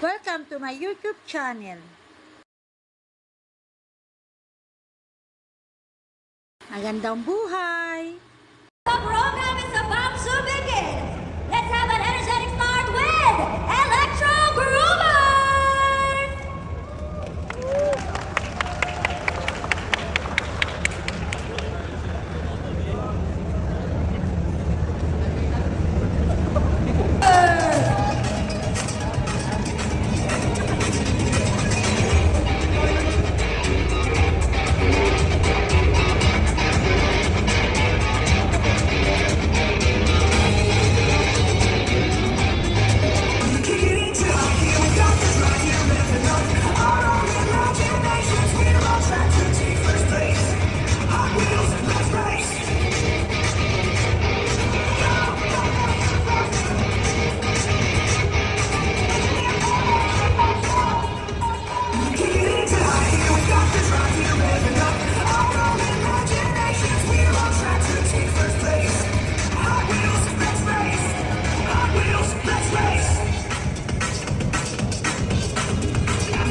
Welcome to my YouTube channel. Magandang buhay! The program is about to begin. Let's have an energetic start with Electro Groovers!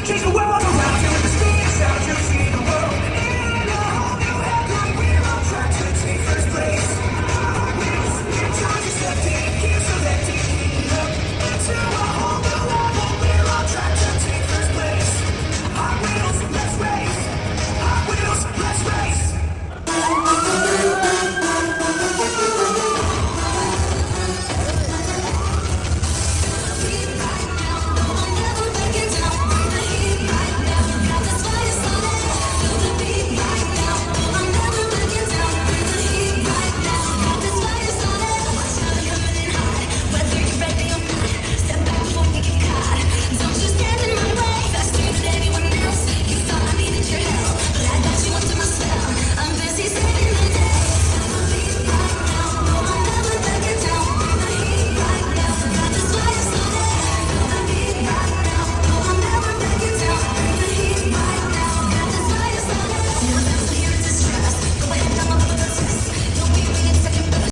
Change the world around you with the speed of sound. You see the world in a whole new headline. We're on track to take first place. Hot Wheels, in charge of stepping. Keep selecting. Look into a whole new level. We're on track to take first place. Hot Wheels, let's race. Hot Wheels, let's race.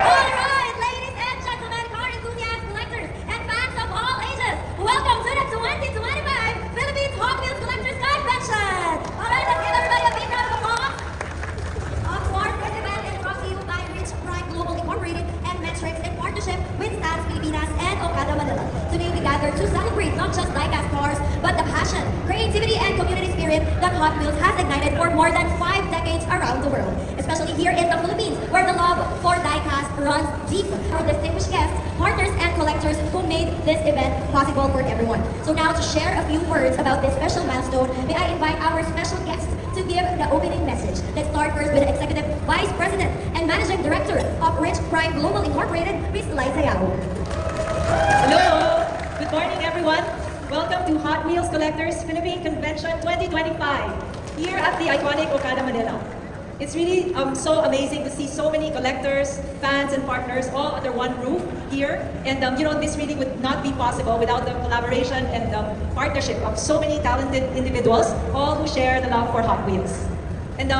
Alright, ladies and gentlemen, car enthusiasts, collectors, and fans of all ages, welcome to the 2025 Philippines Hot Wheels Collectors Convention! Alright, let's give everybody a big round of applause! Of course, this event is brought to you by Rich Prime Global Incorporated and Metrix in partnership with Stans Pilipinas and Okada Manila. Today we gather to celebrate not just die-cast cars, but the passion, creativity, and community spirit that Hot Wheels has ignited for more than 5 decades around the world. Especially here in the Philippines, where the love for die-cast runs deep. Our distinguished guests, partners, and collectors who made this event possible for everyone. So now to share a few words about this special milestone, may I invite our special guest to give the opening message. Let's start first with the Executive Vice President and Managing Director of Rich Prime Global Incorporated, Ms. Liza Yao. Hello! Good morning, everyone. Welcome to Hot Wheels Collectors Philippine Convention 2025 here at the iconic Okada Manila. It's really so amazing to see so many collectors, fans, and partners all under one roof here. And this really would not be possible without the collaboration and the partnership of so many talented individuals, all who share the love for Hot Wheels. And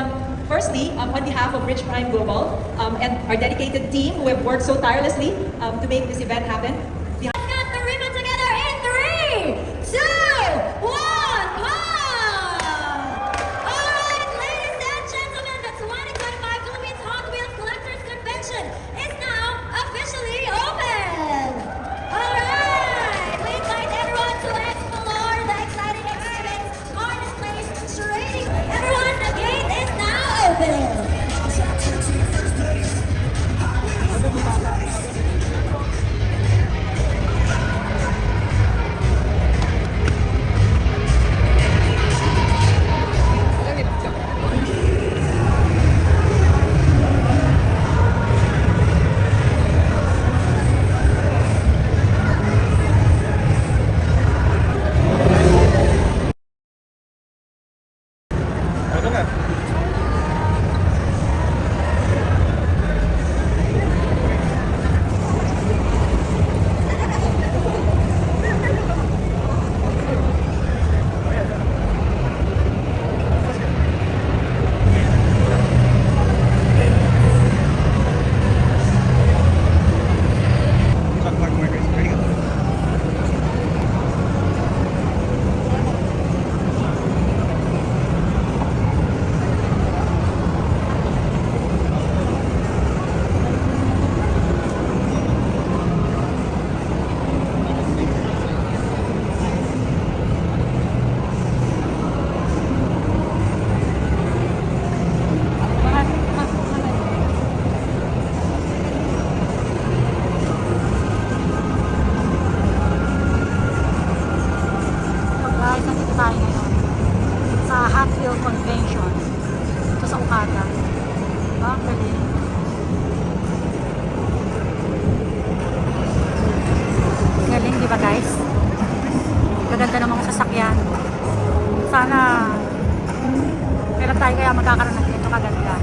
firstly, on behalf of Rich Prime Global and our dedicated team who have worked so tirelessly to make this event happen, Let's cut the ribbon together in 3, 2, 1, Alright, ladies and gentlemen, the 2025 Philippines Hot Wheels Collectors Convention is now officially open! Alright, we invite everyone to explore the exciting exhibits, car displays, trading. Everyone, the gate is now open! sasakyan. Sana kailan tayo kaya magkakaroon ng ganito kaganda.